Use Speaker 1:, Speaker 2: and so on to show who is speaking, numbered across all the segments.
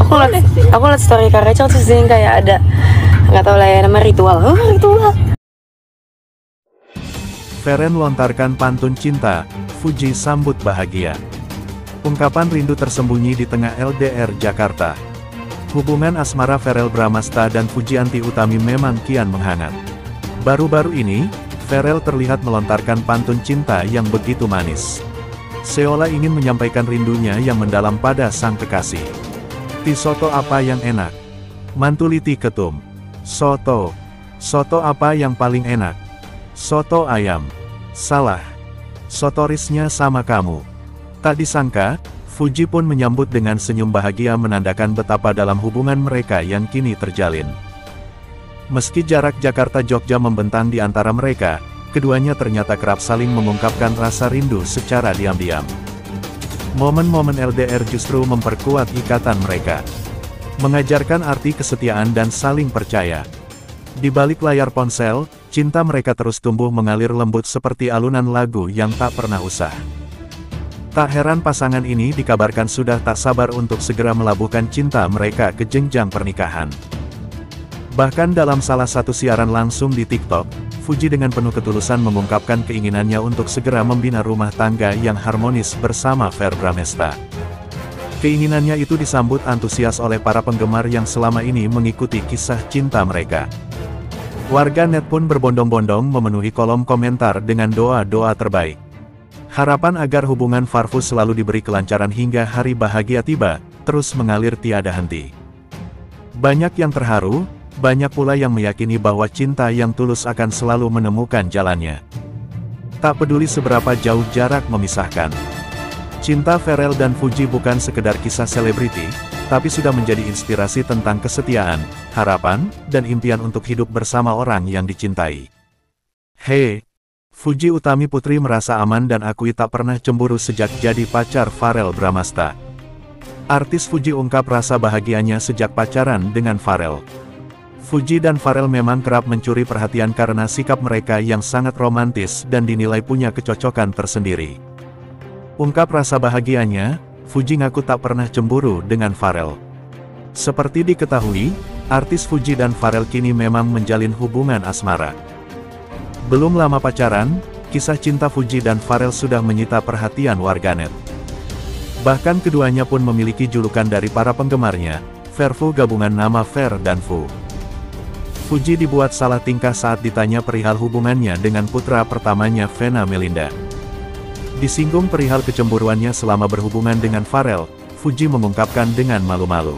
Speaker 1: Aku liat story Kak Rachel terus dia kayak ada nggak tahu lah ya, nama ritual. Ritual.
Speaker 2: Feren lontarkan pantun cinta, Fuji sambut bahagia. Ungkapan rindu tersembunyi di tengah LDR Jakarta. Hubungan asmara Verrell Bramasta dan Fujianti Utami memang kian menghangat. Baru-baru ini, Verrell terlihat melontarkan pantun cinta yang begitu manis. Seolah ingin menyampaikan rindunya yang mendalam pada sang kekasih. Ti soto apa yang enak? Mantuliti ketum. Soto. Soto apa yang paling enak? Soto ayam. Salah. Sotorisnya sama kamu. Tak disangka, Fuji pun menyambut dengan senyum bahagia menandakan betapa dalam hubungan mereka yang kini terjalin. Meski jarak Jakarta-Jogja membentang di antara mereka, keduanya ternyata kerap saling mengungkapkan rasa rindu secara diam-diam. Momen-momen LDR justru memperkuat ikatan mereka. Mengajarkan arti kesetiaan dan saling percaya. Di balik layar ponsel, cinta mereka terus tumbuh mengalir lembut seperti alunan lagu yang tak pernah usah. Tak heran pasangan ini dikabarkan sudah tak sabar untuk segera melabuhkan cinta mereka ke jenjang pernikahan. Bahkan dalam salah satu siaran langsung di TikTok, Fuji dengan penuh ketulusan mengungkapkan keinginannya untuk segera membina rumah tangga yang harmonis bersama Verrell Bramasta. Keinginannya itu disambut antusias oleh para penggemar yang selama ini mengikuti kisah cinta mereka. Warga net pun berbondong-bondong memenuhi kolom komentar dengan doa-doa terbaik. Harapan agar hubungan Farfus selalu diberi kelancaran hingga hari bahagia tiba, terus mengalir tiada henti. Banyak yang terharu, banyak pula yang meyakini bahwa cinta yang tulus akan selalu menemukan jalannya. Tak peduli seberapa jauh jarak memisahkan. Cinta Verrell dan Fuji bukan sekedar kisah selebriti, tapi sudah menjadi inspirasi tentang kesetiaan, harapan, dan impian untuk hidup bersama orang yang dicintai. Hey! Fuji Utami Putri merasa aman dan akui tak pernah cemburu sejak jadi pacar Verrell Bramasta. Artis Fuji ungkap rasa bahagianya sejak pacaran dengan Verrell. Fuji dan Verrell memang kerap mencuri perhatian karena sikap mereka yang sangat romantis dan dinilai punya kecocokan tersendiri. Ungkap rasa bahagianya, Fuji ngaku tak pernah cemburu dengan Verrell. Seperti diketahui, artis Fuji dan Verrell kini memang menjalin hubungan asmara. Belum lama pacaran, kisah cinta Fuji dan Verrell sudah menyita perhatian warganet. Bahkan keduanya pun memiliki julukan dari para penggemarnya, Verfu gabungan nama Ver dan Fu. Fuji dibuat salah tingkah saat ditanya perihal hubungannya dengan putra pertamanya Vena Melinda. Disinggung perihal kecemburuannya selama berhubungan dengan Verrell, Fuji mengungkapkan dengan malu-malu.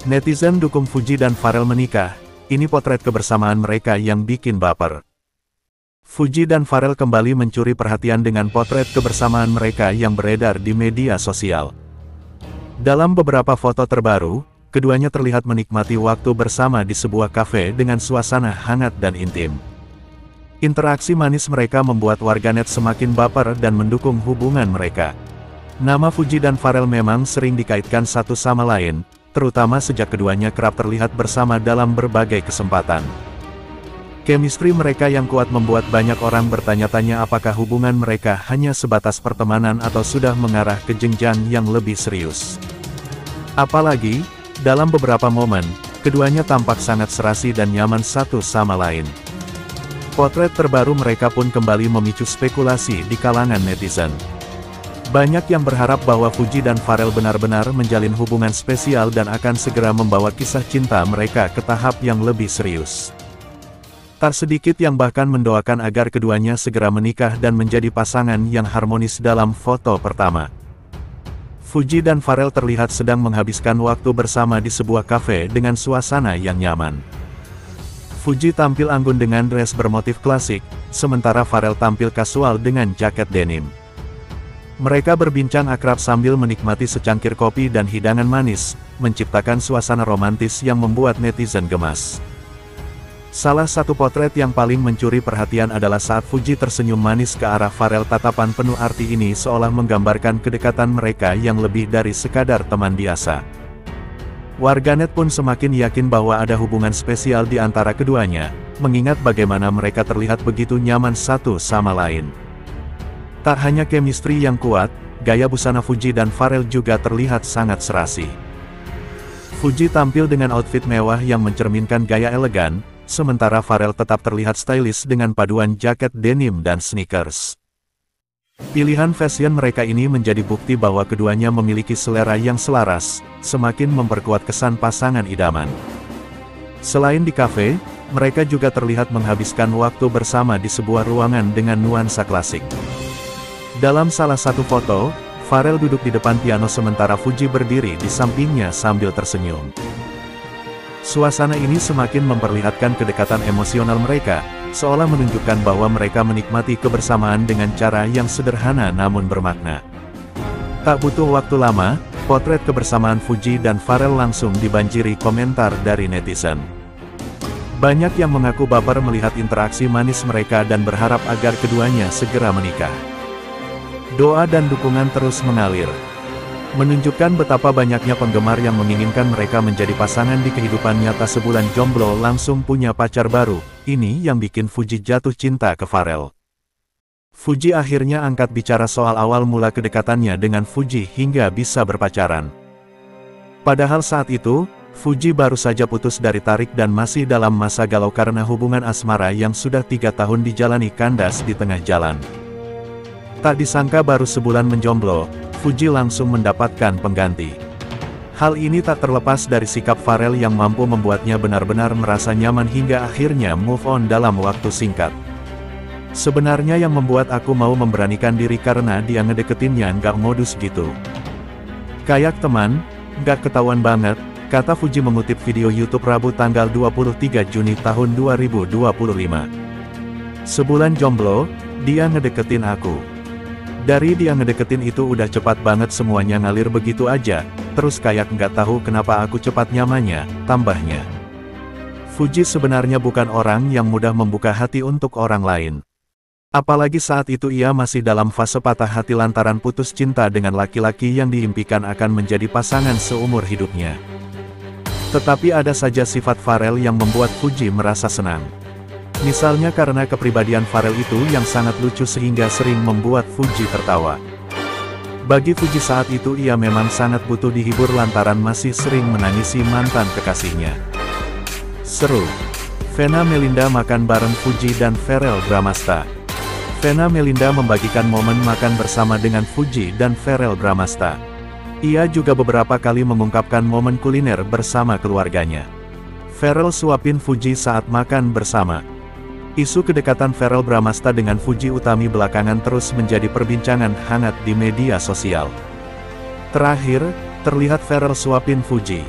Speaker 2: Netizen dukung Fuji dan Verrell menikah, ini potret kebersamaan mereka yang bikin baper. Fuji dan Verrell kembali mencuri perhatian dengan potret kebersamaan mereka yang beredar di media sosial. Dalam beberapa foto terbaru, keduanya terlihat menikmati waktu bersama di sebuah kafe dengan suasana hangat dan intim. Interaksi manis mereka membuat warganet semakin baper dan mendukung hubungan mereka. Nama Fuji dan Verrell memang sering dikaitkan satu sama lain, terutama sejak keduanya kerap terlihat bersama dalam berbagai kesempatan. Chemistry mereka yang kuat membuat banyak orang bertanya-tanya apakah hubungan mereka hanya sebatas pertemanan atau sudah mengarah ke jenjang yang lebih serius. Apalagi, dalam beberapa momen, keduanya tampak sangat serasi dan nyaman satu sama lain. Potret terbaru mereka pun kembali memicu spekulasi di kalangan netizen. Banyak yang berharap bahwa Fuji dan Verrell benar-benar menjalin hubungan spesial dan akan segera membawa kisah cinta mereka ke tahap yang lebih serius. Tak sedikit yang bahkan mendoakan agar keduanya segera menikah dan menjadi pasangan yang harmonis dalam foto pertama. Fuji dan Verrell terlihat sedang menghabiskan waktu bersama di sebuah kafe dengan suasana yang nyaman. Fuji tampil anggun dengan dress bermotif klasik, sementara Verrell tampil kasual dengan jaket denim. Mereka berbincang akrab sambil menikmati secangkir kopi dan hidangan manis, menciptakan suasana romantis yang membuat netizen gemas. Salah satu potret yang paling mencuri perhatian adalah saat Fuji tersenyum manis ke arah Verrell. Tatapan penuh arti ini seolah menggambarkan kedekatan mereka yang lebih dari sekadar teman biasa. Warganet pun semakin yakin bahwa ada hubungan spesial di antara keduanya, mengingat bagaimana mereka terlihat begitu nyaman satu sama lain. Tak hanya chemistry yang kuat, gaya busana Fuji dan Verrell juga terlihat sangat serasi. Fuji tampil dengan outfit mewah yang mencerminkan gaya elegan, sementara Pharrell tetap terlihat stylish dengan paduan jaket denim dan sneakers. Pilihan fashion mereka ini menjadi bukti bahwa keduanya memiliki selera yang selaras, semakin memperkuat kesan pasangan idaman. Selain di kafe, mereka juga terlihat menghabiskan waktu bersama di sebuah ruangan dengan nuansa klasik. Dalam salah satu foto, Pharrell duduk di depan piano sementara Fuji berdiri di sampingnya sambil tersenyum. Suasana ini semakin memperlihatkan kedekatan emosional mereka, seolah menunjukkan bahwa mereka menikmati kebersamaan dengan cara yang sederhana namun bermakna. Tak butuh waktu lama, potret kebersamaan Fuji dan Pharrell langsung dibanjiri komentar dari netizen. Banyak yang mengaku baper melihat interaksi manis mereka dan berharap agar keduanya segera menikah. Doa dan dukungan terus mengalir, menunjukkan betapa banyaknya penggemar yang menginginkan mereka menjadi pasangan di kehidupan nyata. Sebulan jomblo langsung punya pacar baru, ini yang bikin Fuji jatuh cinta ke Pharrell. Fuji akhirnya angkat bicara soal awal mula kedekatannya dengan Fuji hingga bisa berpacaran. Padahal saat itu, Fuji baru saja putus dari Tarik dan masih dalam masa galau karena hubungan asmara yang sudah 3 tahun dijalani kandas di tengah jalan. Tak disangka baru sebulan menjomblo, Fuji langsung mendapatkan pengganti. Hal ini tak terlepas dari sikap Pharrell yang mampu membuatnya benar-benar merasa nyaman hingga akhirnya move on dalam waktu singkat. Sebenarnya yang membuat aku mau memberanikan diri karena dia ngedeketinnya nggak modus gitu. Kayak teman, nggak ketahuan banget, kata Fuji mengutip video YouTube Rabu tanggal 23 Juni tahun 2025. Sebulan jomblo, dia ngedeketin aku. Dari dia ngedeketin itu udah cepat banget semuanya ngalir begitu aja, terus kayak nggak tahu kenapa aku cepat nyamannya, tambahnya. Fuji sebenarnya bukan orang yang mudah membuka hati untuk orang lain. Apalagi saat itu ia masih dalam fase patah hati lantaran putus cinta dengan laki-laki yang diimpikan akan menjadi pasangan seumur hidupnya. Tetapi ada saja sifat Pharrell yang membuat Fuji merasa senang. Misalnya karena kepribadian Pharrell itu yang sangat lucu sehingga sering membuat Fuji tertawa. Bagi Fuji saat itu ia memang sangat butuh dihibur lantaran masih sering menangisi mantan kekasihnya. Seru. Vena Melinda makan bareng Fuji dan Pharrell Bramasta. Vena Melinda membagikan momen makan bersama dengan Fuji dan Pharrell Bramasta. Ia juga beberapa kali mengungkapkan momen kuliner bersama keluarganya. Pharrell suapin Fuji saat makan bersama. Isu kedekatan Pharrell Bramasta dengan Fuji Utami belakangan terus menjadi perbincangan hangat di media sosial. Terakhir, terlihat Pharrell suapin Fuji.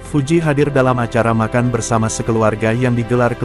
Speaker 2: Fuji hadir dalam acara makan bersama sekeluarga yang digelar